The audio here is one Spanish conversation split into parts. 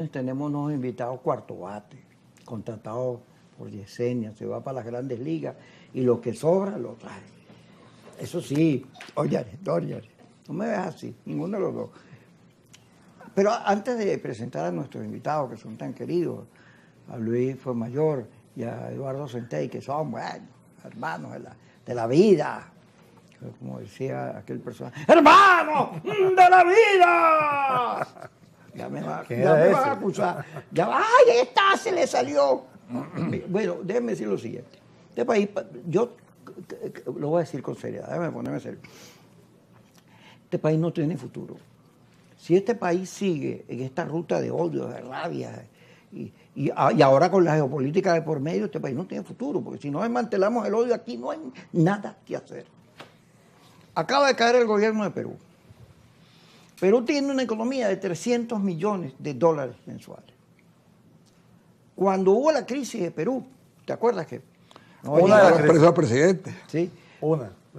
tenemos unos invitados cuarto bate, contratados por Yesenia, se va para las grandes ligas y lo que sobra lo trae. Eso sí, oye, no me veas así, ninguno de los dos. Pero antes de presentar a nuestros invitados, que son tan queridos, a Luis Fuenmayor y a Eduardo Centey, que son, bueno, hermanos de la vida, como decía aquel personaje, ¡hermanos de la vida! Ya me va a acusar. Ya va, ¡ay, ahí está! Se le salió. Bueno, déjenme decir lo siguiente. Este país, yo lo voy a decir con seriedad, déjenme ponerme serio. Este país no tiene futuro. Si este país sigue en esta ruta de odio, de rabia, y ahora con la geopolítica de por medio, este país no tiene futuro, porque si no desmantelamos el odio aquí no hay nada que hacer. Acaba de caer el gobierno de Perú. Perú tiene una economía de 300 millones de dólares mensuales. Cuando hubo la crisis de Perú, ¿te acuerdas que? No, una de las presos al presidente. Sí.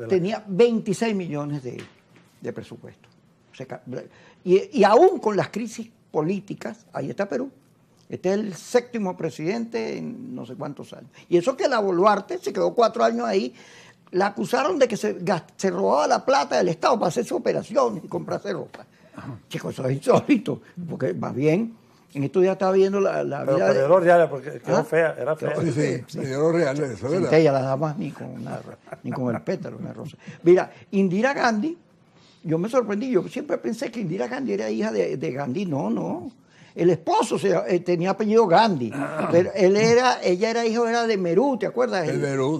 Tenía 26 millones de presupuesto. O sea, y aún con las crisis políticas, ahí está Perú. Este es el 7º presidente en no sé cuántos años. Y eso que la Boluarte se quedó 4 años ahí. La acusaron de que se robaba la plata del Estado para hacer sus operaciones y comprarse ropa. Chicos, eso es insólito, porque más bien, en estos días estaba viendo la vida de los reales, porque quedó fea, era fea. Sí, de los reales, eso es verdad. Ella la da más ni con el pétalo, una rosa. Mira, Indira Gandhi, yo me sorprendí, yo siempre pensé que Indira Gandhi era hija de Gandhi, no. El esposo tenía apellido Gandhi, pero ella era hijo de Nehru, ¿te acuerdas? De Nehru.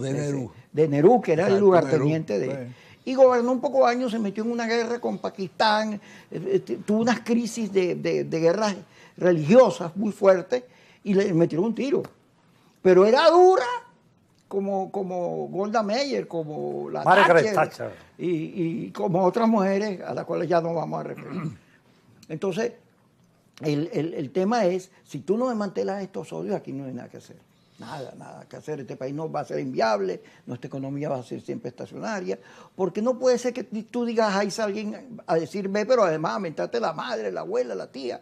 De Nehru, que era el lugarteniente de él. Y gobernó un poco de años, se metió en una guerra con Pakistán, tuvo unas crisis de guerras religiosas muy fuertes y le metieron un tiro. Pero era dura como Golda Meir, como la Thatcher y como otras mujeres a las cuales ya no vamos a referir. Entonces, el tema es, si tú no desmantelas estos odios, aquí no hay nada que hacer. Nada que hacer. Este país no va a ser inviable, nuestra economía va a ser siempre estacionaria, porque no puede ser que tú digas, ahí sale alguien a decir, ve, pero además a mentarte la madre, la abuela, la tía.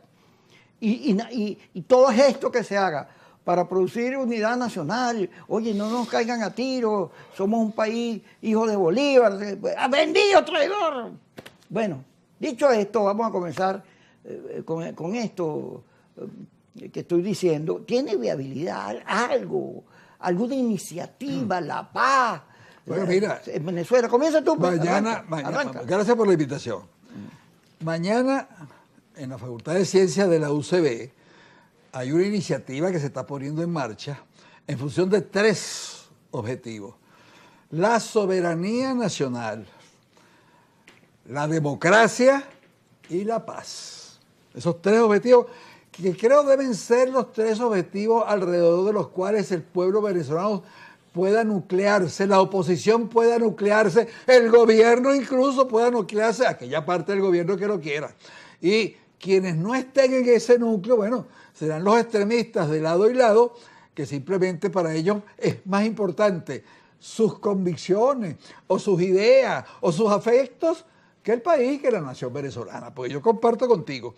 Y todo esto que se haga para producir unidad nacional, oye, no nos caigan a tiros, somos un país hijo de Bolívar, ¡vendido, traidor! Bueno, dicho esto, vamos a comenzar con esto que estoy diciendo. ¿Tiene viabilidad alguna iniciativa, la paz? Bueno, mira, en Venezuela, comienza tú. Mañana, gracias por la invitación. Mañana, en la Facultad de Ciencias de la UCB, hay una iniciativa que se está poniendo en marcha en función de 3 objetivos: la soberanía nacional, la democracia y la paz. Esos 3 objetivos que creo deben ser los 3 objetivos alrededor de los cuales el pueblo venezolano pueda nuclearse, la oposición pueda nuclearse, el gobierno incluso pueda nuclearse, aquella parte del gobierno que lo quiera. Y quienes no estén en ese núcleo, bueno, serán los extremistas de lado y lado, que simplemente para ellos es más importante sus convicciones o sus ideas o sus afectos que el país, que la nación venezolana. Porque yo comparto contigo,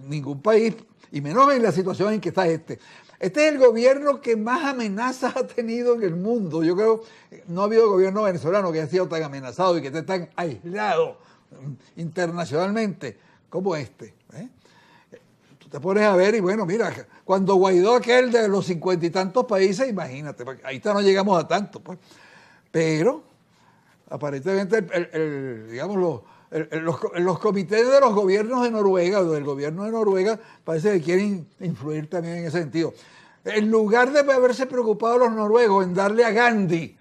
ningún país, y menos en la situación en que está este es el gobierno que más amenazas ha tenido en el mundo. Yo creo que no ha habido gobierno venezolano que haya sido tan amenazado y que esté tan aislado internacionalmente como este. Tú te pones a ver y bueno, mira, cuando Guaidó aquel de los 50 y tantos países, imagínate, ahí no llegamos a tanto, pues. Pero aparentemente los comités de los gobiernos de Noruega o del gobierno de Noruega parece que quieren influir también en ese sentido. En lugar de haberse preocupado los noruegos en darle a Gandhi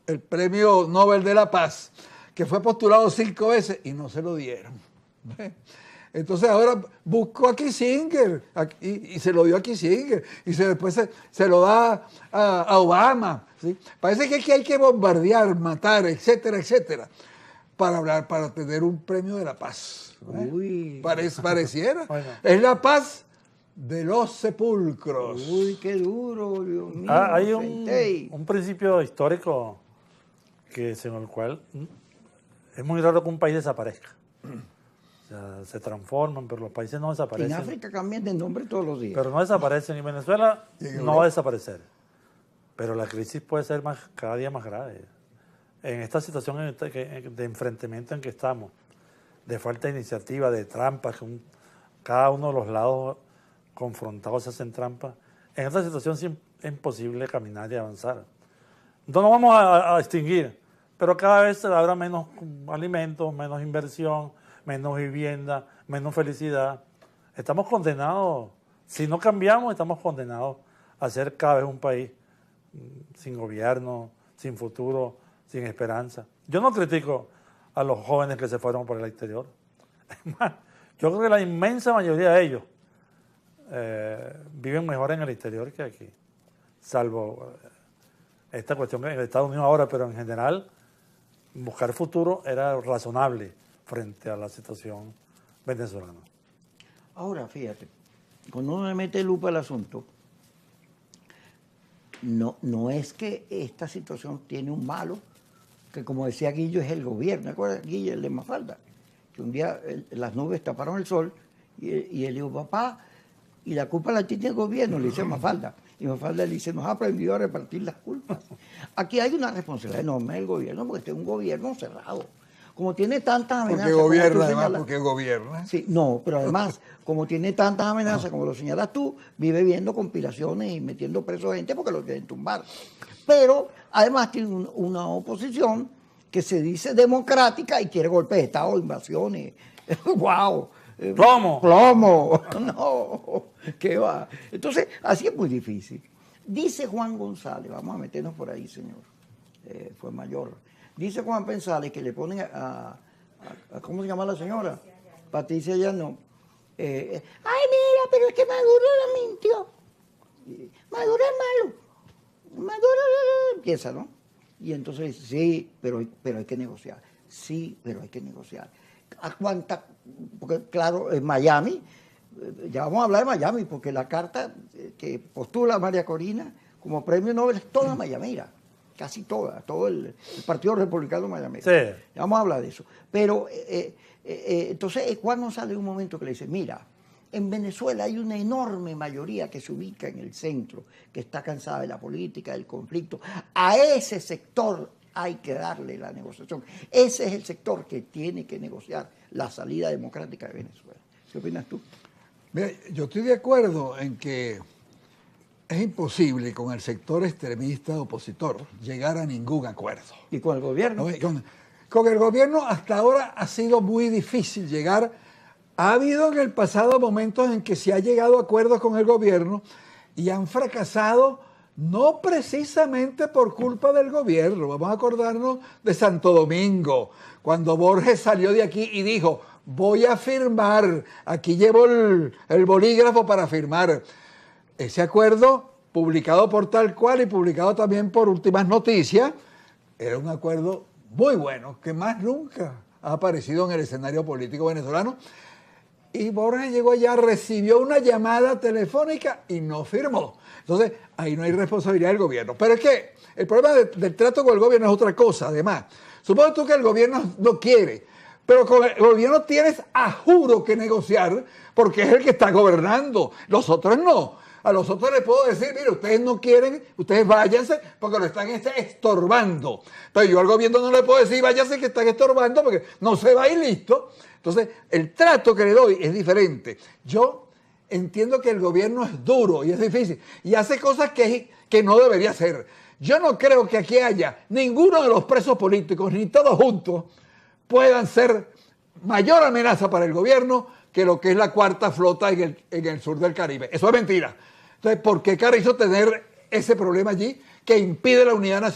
el premio Nobel de la Paz, que fue postulado 5 veces y no se lo dieron. Entonces ahora buscó a Kissinger y se lo dio a Kissinger y después se lo da a Obama. ¿Sí? Parece que aquí hay que bombardear, matar, etcétera, etcétera, para tener un premio de la paz. Uy. Pareciera. Bueno. Es la paz de los sepulcros. Uy, qué duro, Dios mío. Hay un principio histórico según el cual es muy raro que un país desaparezca. O sea, se transforman, pero los países no desaparecen. En África cambian de nombre todos los días. Pero no desaparecen. Y Venezuela no va a desaparecer. Pero la crisis puede ser cada día más grave. En esta situación de enfrentamiento en que estamos, de falta de iniciativa, de trampas, cada uno de los lados confrontados se hacen trampas, en esta situación es imposible caminar y avanzar. No nos vamos a extinguir, pero cada vez habrá menos alimentos, menos inversión, menos vivienda, menos felicidad. Estamos condenados, si no cambiamos, estamos condenados a ser cada vez un país sin gobierno, sin futuro, sin esperanza. Yo no critico a los jóvenes que se fueron por el exterior. Es más, yo creo que la inmensa mayoría de ellos viven mejor en el exterior que aquí, salvo esta cuestión en Estados Unidos ahora, pero en general buscar futuro era razonable frente a la situación venezolana. Ahora, fíjate, cuando uno le mete lupa al asunto, no es que esta situación tiene un malo, que como decía Guillo, es el gobierno. ¿Te acuerdas, Guillo, el de Mafalda? Que un día las nubes taparon el sol y él dijo, papá, y la culpa la tiene el gobierno, le dice Mafalda. Y Mafalda le dice, nos ha aprendido a repartir las culpas. Aquí hay una responsabilidad enorme del gobierno, porque este es un gobierno cerrado. Como tiene tantas amenazas... Porque gobierna, además, porque gobierna. Sí, no, pero además, como tiene tantas amenazas, como lo señalas tú, vive viendo conspiraciones y metiendo preso a gente porque lo quieren tumbar. Pero, además, tiene una oposición que se dice democrática y quiere golpes de Estado, invasiones. ¡Guau! ¡Plomo! ¡Plomo! No, ¿qué va? Entonces, así es muy difícil. Dice Juan González, vamos a meternos por ahí, señor, fue mayor. Dice Juan González que le ponen a ¿cómo se llama la señora? Patricia Llano. Ay, mira, pero es que Maduro la mintió. Maduro es malo. Maduro empieza, ¿no? Y entonces dice, sí, pero hay que negociar. Sí, pero hay que negociar. ¿A cuánta? Porque claro, en Miami, ya vamos a hablar de Miami, porque la carta que postula María Corina como premio Nobel es toda mayamera, casi toda, todo el Partido Republicano mayamero. Sí. Ya vamos a hablar de eso. Pero entonces Juan González en un momento que le dice, mira, en Venezuela hay una enorme mayoría que se ubica en el centro, que está cansada de la política, del conflicto. A ese sector hay que darle la negociación. Ese es el sector que tiene que negociar la salida democrática de Venezuela. ¿Qué opinas tú? Mira, yo estoy de acuerdo en que es imposible con el sector extremista opositor llegar a ningún acuerdo. ¿Y con el gobierno? Con el gobierno hasta ahora ha sido muy difícil llegar. Ha habido en el pasado momentos en que se ha llegado a acuerdos con el gobierno y han fracasado no precisamente por culpa del gobierno. Vamos a acordarnos de Santo Domingo, cuando Borges salió de aquí y dijo, voy a firmar, aquí llevo el bolígrafo para firmar. Ese acuerdo, publicado por Tal Cual y publicado también por Últimas Noticias, era un acuerdo muy bueno, que más nunca ha aparecido en el escenario político venezolano. Y Borges llegó allá, recibió una llamada telefónica y no firmó. Entonces, ahí no hay responsabilidad del gobierno. Pero es que el problema del trato con el gobierno es otra cosa, además. Supongo tú que el gobierno no quiere, pero con el gobierno tienes a juro que negociar porque es el que está gobernando. Los otros no. A los otros les puedo decir, mire, ustedes no quieren, ustedes váyanse porque lo están estorbando. Pero yo al gobierno no le puedo decir, váyanse que están estorbando porque no se va y listo. Entonces, el trato que le doy es diferente. Yo entiendo que el gobierno es duro y es difícil y hace cosas que no debería hacer. Yo no creo que aquí haya ninguno de los presos políticos, ni todos juntos, puedan ser mayor amenaza para el gobierno que lo que es la cuarta flota en el sur del Caribe. Eso es mentira. Entonces, ¿por qué Carrizo tener ese problema allí que impide la unidad nacional?